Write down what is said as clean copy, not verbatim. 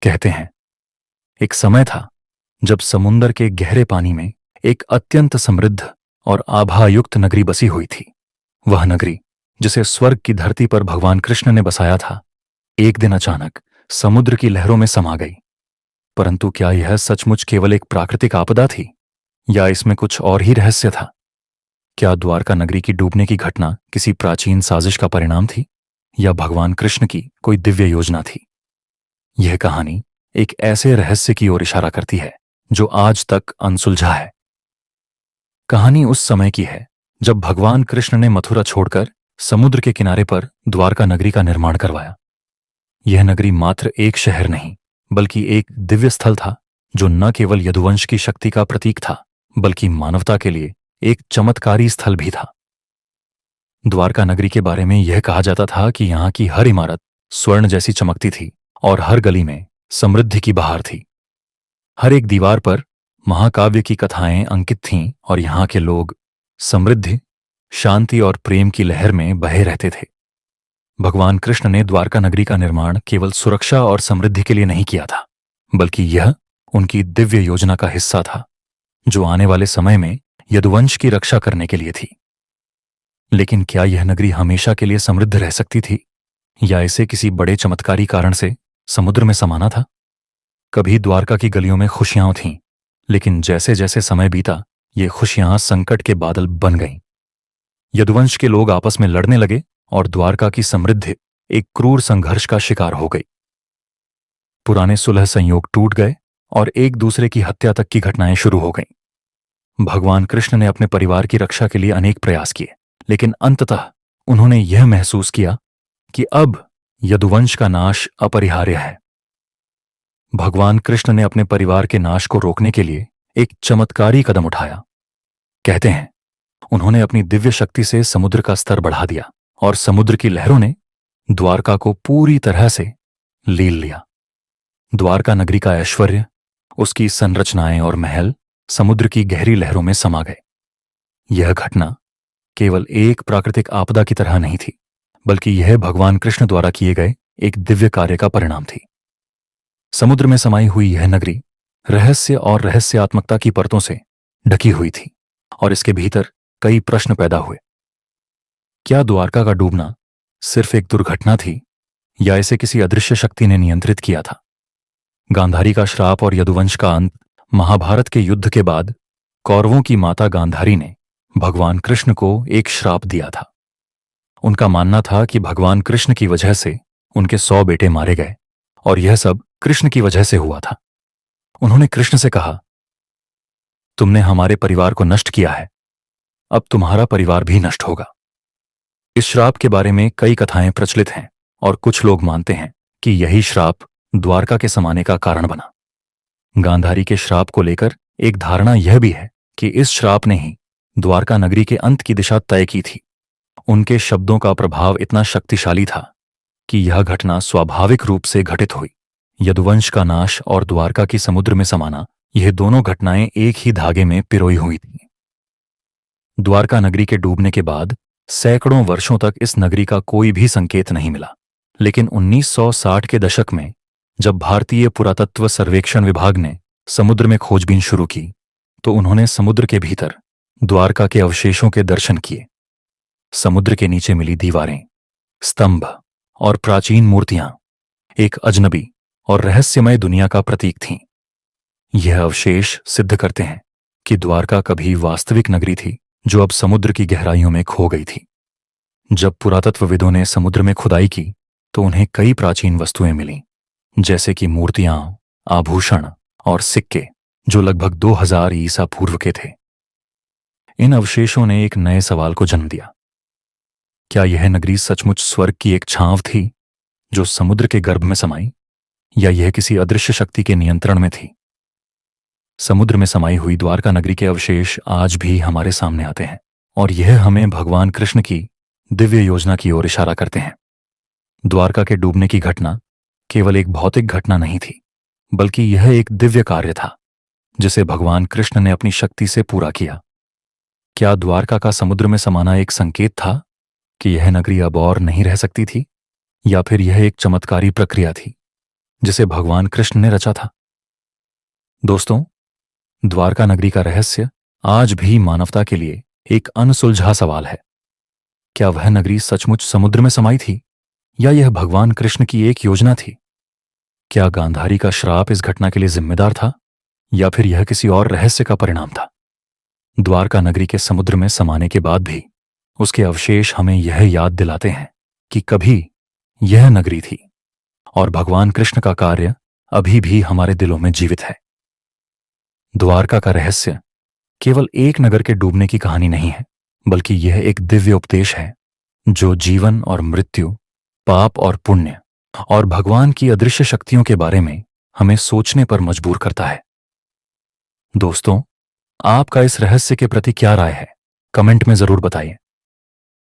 कहते हैं, एक समय था जब समुंदर के गहरे पानी में एक अत्यंत समृद्ध और आभायुक्त नगरी बसी हुई थी। वह नगरी, जिसे स्वर्ग की धरती पर भगवान कृष्ण ने बसाया था, एक दिन अचानक समुद्र की लहरों में समा गई। परंतु क्या यह सचमुच केवल एक प्राकृतिक आपदा थी, या इसमें कुछ और ही रहस्य था? क्या द्वारका नगरी की डूबने की घटना किसी प्राचीन साजिश का परिणाम थी, या भगवान कृष्ण की कोई दिव्य योजना थी? यह कहानी एक ऐसे रहस्य की ओर इशारा करती है जो आज तक अनसुलझा है। कहानी उस समय की है जब भगवान कृष्ण ने मथुरा छोड़कर समुद्र के किनारे पर द्वारका नगरी का निर्माण करवाया। यह नगरी मात्र एक शहर नहीं, बल्कि एक दिव्य स्थल था, जो न केवल यदुवंश की शक्ति का प्रतीक था, बल्कि मानवता के लिए एक चमत्कारी स्थल भी था। द्वारका नगरी के बारे में यह कहा जाता था कि यहाँ की हर इमारत स्वर्ण जैसी चमकती थी और हर गली में समृद्धि की बहार थी। हर एक दीवार पर महाकाव्य की कथाएं अंकित थीं और यहाँ के लोग समृद्धि, शांति और प्रेम की लहर में बहे रहते थे। भगवान कृष्ण ने द्वारका नगरी का निर्माण केवल सुरक्षा और समृद्धि के लिए नहीं किया था, बल्कि यह उनकी दिव्य योजना का हिस्सा था, जो आने वाले समय में यदुवंश की रक्षा करने के लिए थी। लेकिन क्या यह नगरी हमेशा के लिए समृद्ध रह सकती थी, या इसे किसी बड़े चमत्कारी कारण से समुद्र में समाना था? कभी द्वारका की गलियों में खुशियां थीं, लेकिन जैसे जैसे समय बीता, ये खुशियां संकट के बादल बन गईं। यदुवंश के लोग आपस में लड़ने लगे और द्वारका की समृद्धि एक क्रूर संघर्ष का शिकार हो गई। पुराने सुलह संयोग टूट गए और एक दूसरे की हत्या तक की घटनाएं शुरू हो गईं। भगवान कृष्ण ने अपने परिवार की रक्षा के लिए अनेक प्रयास किए, लेकिन अंततः उन्होंने यह महसूस किया कि अब यदुवंश का नाश अपरिहार्य है। भगवान कृष्ण ने अपने परिवार के नाश को रोकने के लिए एक चमत्कारी कदम उठाया। कहते हैं, उन्होंने अपनी दिव्य शक्ति से समुद्र का स्तर बढ़ा दिया और समुद्र की लहरों ने द्वारका को पूरी तरह से लील लिया। द्वारका नगरी का ऐश्वर्य, उसकी संरचनाएं और महल समुद्र की गहरी लहरों में समा गए। यह घटना केवल एक प्राकृतिक आपदा की तरह नहीं थी, बल्कि यह भगवान कृष्ण द्वारा किए गए एक दिव्य कार्य का परिणाम थी। समुद्र में समाई हुई यह नगरी रहस्य और रहस्यात्मकता की परतों से ढकी हुई थी, और इसके भीतर कई प्रश्न पैदा हुए। क्या द्वारका का डूबना सिर्फ एक दुर्घटना थी, या इसे किसी अदृश्य शक्ति ने नियंत्रित किया था? गांधारी का श्राप और यदुवंश का अंत। महाभारत के युद्ध के बाद कौरवों की माता गांधारी ने भगवान कृष्ण को एक श्राप दिया था। उनका मानना था कि भगवान कृष्ण की वजह से उनके 100 बेटे मारे गए, और यह सब कृष्ण की वजह से हुआ था। उन्होंने कृष्ण से कहा, तुमने हमारे परिवार को नष्ट किया है, अब तुम्हारा परिवार भी नष्ट होगा। इस श्राप के बारे में कई कथाएं प्रचलित हैं, और कुछ लोग मानते हैं कि यही श्राप द्वारका के समाने का कारण बना। गांधारी के श्राप को लेकर एक धारणा यह भी है कि इस श्राप ने ही द्वारका नगरी के अंत की दिशा तय की थी। उनके शब्दों का प्रभाव इतना शक्तिशाली था कि यह घटना स्वाभाविक रूप से घटित हुई। यदुवंश का नाश और द्वारका की समुद्र में समाना, यह दोनों घटनाएं एक ही धागे में पिरोई हुई थीं। द्वारका नगरी के डूबने के बाद सैकड़ों वर्षों तक इस नगरी का कोई भी संकेत नहीं मिला, लेकिन 1960 के दशक में जब भारतीय पुरातत्व सर्वेक्षण विभाग ने समुद्र में खोजबीन शुरू की, तो उन्होंने समुद्र के भीतर द्वारका के अवशेषों के दर्शन किए। समुद्र के नीचे मिली दीवारें, स्तंभ और प्राचीन मूर्तियां एक अजनबी और रहस्यमय दुनिया का प्रतीक थीं। यह अवशेष सिद्ध करते हैं कि द्वारका कभी वास्तविक नगरी थी, जो अब समुद्र की गहराइयों में खो गई थी। जब पुरातत्वविदों ने समुद्र में खुदाई की, तो उन्हें कई प्राचीन वस्तुएं मिलीं, जैसे कि मूर्तियां, आभूषण और सिक्के, जो लगभग 2000 ईसा पूर्व के थे। इन अवशेषों ने एक नए सवाल को जन्म दिया। क्या यह नगरी सचमुच स्वर्ग की एक छांव थी, जो समुद्र के गर्भ में समाई, या यह किसी अदृश्य शक्ति के नियंत्रण में थी? समुद्र में समाई हुई द्वारका नगरी के अवशेष आज भी हमारे सामने आते हैं, और यह हमें भगवान कृष्ण की दिव्य योजना की ओर इशारा करते हैं। द्वारका के डूबने की घटना केवल एक भौतिक घटना नहीं थी, बल्कि यह एक दिव्य कार्य था, जिसे भगवान कृष्ण ने अपनी शक्ति से पूरा किया। क्या द्वारका का समुद्र में समाना एक संकेत था कि यह नगरी अब और नहीं रह सकती थी, या फिर यह एक चमत्कारी प्रक्रिया थी जिसे भगवान कृष्ण ने रचा था। दोस्तों, द्वारका नगरी का रहस्य आज भी मानवता के लिए एक अनसुलझा सवाल है। क्या वह नगरी सचमुच समुद्र में समाई थी, या यह भगवान कृष्ण की एक योजना थी? क्या गांधारी का श्राप इस घटना के लिए जिम्मेदार था, या फिर यह किसी और रहस्य का परिणाम था? द्वारका नगरी के समुद्र में समाने के बाद भी उसके अवशेष हमें यह याद दिलाते हैं कि कभी यह नगरी थी, और भगवान कृष्ण का कार्य अभी भी हमारे दिलों में जीवित है। द्वारका का रहस्य केवल एक नगर के डूबने की कहानी नहीं है, बल्कि यह एक दिव्य उपदेश है जो जीवन और मृत्यु, पाप और पुण्य, और भगवान की अदृश्य शक्तियों के बारे में हमें सोचने पर मजबूर करता है। दोस्तों, आपका इस रहस्य के प्रति क्या राय है? कमेंट में जरूर बताइए।